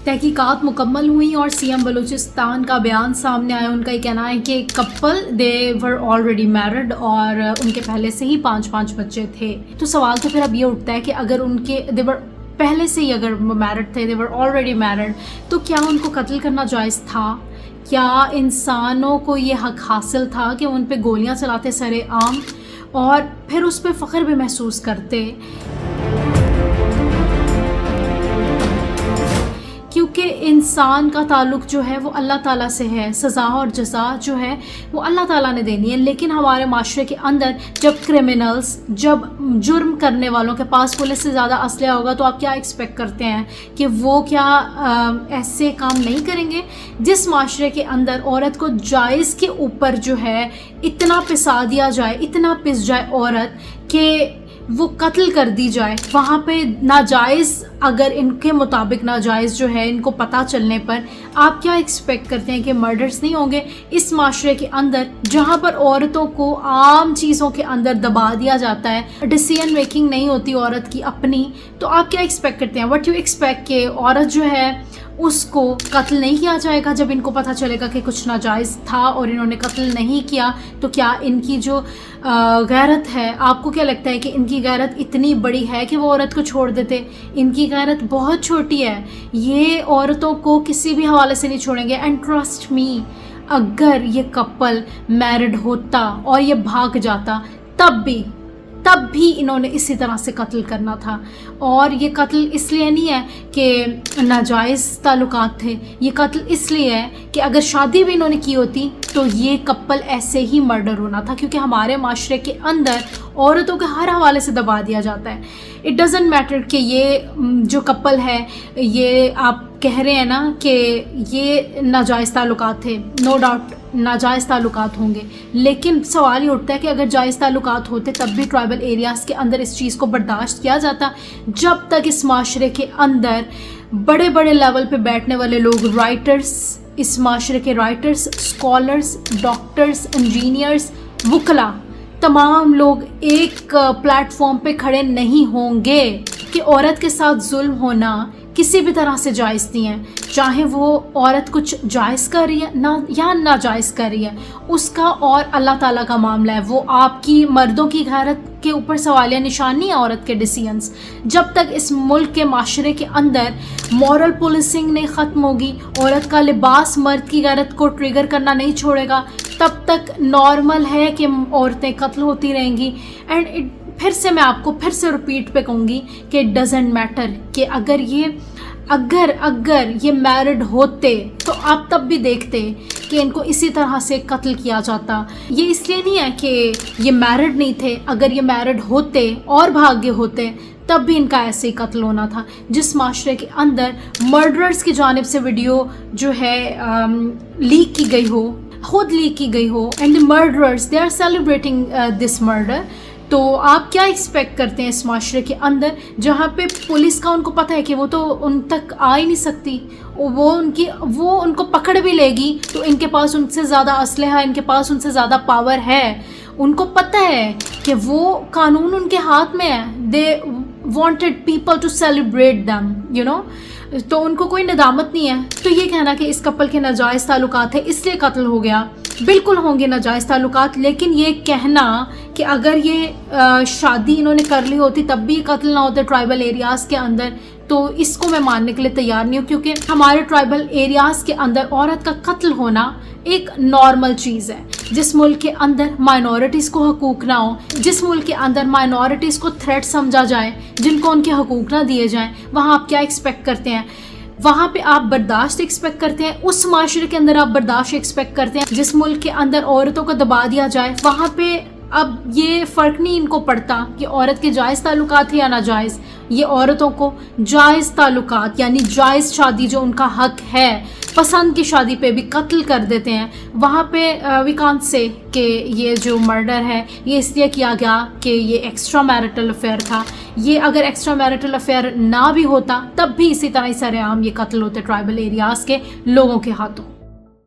تحقیقات مکمل ہوئیں اور سی ایم بلوچستان کا بیان سامنے آیا. ان کا یہ کہنا ہے کہ کپل دے ور آلریڈی میرڈ اور ان کے پہلے سے ہی 5 بچے تھے. تو سوال تو پھر اب یہ اٹھتا ہے کہ اگر ان کے دے ور پہلے سے ہی اگر میرڈ تھے, دے ور آلریڈی میرڈ, تو کیا ان کو قتل کرنا جائز تھا؟ کیا انسانوں کو یہ حق حاصل تھا کہ ان پہ گولیاں چلاتے سر عام اور پھر اس پہ فخر بھی محسوس کرتے؟ کیونکہ انسان کا تعلق جو ہے وہ اللہ تعالیٰ سے ہے, سزا اور جزا جو ہے وہ اللہ تعالیٰ نے دینی ہے. لیکن ہمارے معاشرے کے اندر جب کرمنلز, جب جرم کرنے والوں کے پاس پولیس سے زیادہ اسلحہ ہوگا تو آپ کیا ایکسپیکٹ کرتے ہیں کہ وہ کیا ایسے کام نہیں کریں گے؟ جس معاشرے کے اندر عورت کو جائز کے اوپر جو ہے اتنا پسا دیا جائے, اتنا پس جائے عورت کہ وہ قتل کر دی جائے, وہاں پہ ناجائز, اگر ان کے مطابق ناجائز جو ہے ان کو پتہ چلنے پر آپ کیا ایکسپیکٹ کرتے ہیں کہ مرڈرز نہیں ہوں گے اس معاشرے کے اندر جہاں پر عورتوں کو عام چیزوں کے اندر دبا دیا جاتا ہے, ڈیسیژن میکنگ نہیں ہوتی عورت کی اپنی. تو آپ کیا ایکسپیکٹ کرتے ہیں؟ وٹ یو ایکسپیکٹ کہ عورت جو ہے اس کو قتل نہیں کیا جائے گا جب ان کو پتہ چلے گا کہ کچھ ناجائز تھا اور انہوں نے قتل نہیں کیا؟ تو کیا ان کی جو غیرت ہے, آپ کو کیا لگتا ہے کہ ان کی غیرت اتنی بڑی ہے کہ وہ عورت کو چھوڑ دیتے؟ ان کی غیرت بہت چھوٹی ہے, یہ عورتوں کو کسی بھی حوالے سے نہیں چھوڑیں گے. اینڈ ٹرسٹ می, اگر یہ کپل میرڈ ہوتا اور یہ بھاگ جاتا تب بھی انہوں نے اسی طرح سے قتل کرنا تھا. اور یہ قتل اس لیے نہیں ہے کہ ناجائز تعلقات تھے, یہ قتل اس لیے ہے کہ اگر شادی بھی انہوں نے کی ہوتی تو یہ کپل ایسے ہی مرڈر ہونا تھا, کیونکہ ہمارے معاشرے کے اندر عورتوں کے ہر حوالے سے دبا دیا جاتا ہے. اٹ ڈزنٹ میٹر کہ یہ جو کپل ہے, یہ آپ کہہ رہے ہیں نا کہ یہ ناجائز تعلقات تھے, نو ڈاؤٹ ناجائز تعلقات ہوں گے, لیکن سوال یہ اٹھتا ہے کہ اگر جائز تعلقات ہوتے تب بھی ٹرائبل ایریاز کے اندر اس چیز کو برداشت کیا جاتا؟ جب تک اس معاشرے کے اندر بڑے بڑے لیول پہ بیٹھنے والے لوگ, رائٹرز, اس معاشرے کے رائٹرز, اسکالرز, ڈاکٹرز, انجینئرز, وکلا, تمام لوگ ایک پلیٹ فارم پہ کھڑے نہیں ہوں گے کہ عورت کے ساتھ ظلم ہونا کسی بھی طرح سے جائز نہیں ہے, چاہے وہ عورت کچھ جائز کر رہی ہے یا ناجائز کر رہی ہے, اس کا اور اللہ تعالیٰ کا معاملہ ہے. وہ آپ کی مردوں کی غیرت کے اوپر سوالیہ نشان نہیں ہے عورت کے ڈیسیژنز. جب تک اس ملک کے معاشرے کے اندر مورل پولیسنگ نہیں ختم ہوگی, عورت کا لباس مرد کی غیرت کو ٹریگر کرنا نہیں چھوڑے گا, تب تک نارمل ہے کہ عورتیں قتل ہوتی رہیں گی. اینڈ پھر سے میں آپ کو پھر سے ریپیٹ پہ کہوں گی کہ اٹ ڈزنٹ میٹر کہ اگر یہ میرڈ ہوتے تو آپ تب بھی دیکھتے کہ ان کو اسی طرح سے قتل کیا جاتا. یہ اس لیے نہیں ہے کہ یہ میرڈ نہیں تھے, اگر یہ میرڈ ہوتے اور بھاگے ہوتے تب بھی ان کا ایسے ہی قتل ہونا تھا. جس معاشرے کے اندر مرڈررز کی جانب سے ویڈیو جو ہے لیک کی گئی ہو, خود لیک کی گئی ہو, and the murderers they are celebrating this murder, تو آپ کیا ایکسپیکٹ کرتے ہیں اس معاشرے کے اندر جہاں پہ پولیس کا ان کو پتہ ہے کہ وہ تو ان تک آ ہی نہیں سکتی, وہ ان کو پکڑ بھی لے گی تو ان کے پاس ان سے زیادہ اسلحہ, ان کے پاس ان سے زیادہ پاور ہے, ان کو پتہ ہے کہ وہ قانون ان کے ہاتھ میں ہے. they wanted people to celebrate them, you know, تو ان کو کوئی ندامت نہیں ہے. تو یہ کہنا کہ اس کپل کے ناجائز تعلقات ہیں اس لیے قتل ہو گیا, بالکل ہوں گے ناجائز تعلقات, لیکن یہ کہنا کہ اگر یہ شادی انہوں نے کر لی ہوتی تب بھی قتل نہ ہوتے ٹرائبل ایریاز کے اندر, تو اس کو میں ماننے کے لیے تیار نہیں ہوں. کیونکہ ہمارے ٹرائبل ایریاز کے اندر عورت کا قتل ہونا ایک نارمل چیز ہے. جس ملک کے اندر مائنورٹیز کو حقوق نہ ہو, جس ملک کے اندر مائنورٹیز کو تھریٹ سمجھا جائے, جن کو ان کے حقوق نہ دیے جائیں, وہاں آپ کیا ایکسپیکٹ کرتے ہیں؟ وہاں پہ آپ برداشت ایکسپیکٹ کرتے ہیں, اس معاشرے کے اندر آپ برداشت ایکسپیکٹ کرتے ہیں. جس ملک کے اندر عورتوں کو دبا دیا جائے, وہاں پہ اب یہ فرق نہیں ان کو پڑتا کہ عورت کے جائز تعلقات ہیں یا ناجائز, یہ عورتوں کو جائز تعلقات یعنی جائز شادی جو ان کا حق ہے, پسند کی شادی پہ بھی قتل کر دیتے ہیں. وہاں پہ وی کانٹ سے کہ یہ جو مرڈر ہے یہ اس لیے کیا گیا کہ یہ ایکسٹرا میرٹل افیئر تھا. یہ اگر ایکسٹرا میرٹل افیئر نہ بھی ہوتا تب بھی اسی طرح سر عام یہ قتل ہوتے ٹرائبل ایریاز کے لوگوں کے ہاتھوں.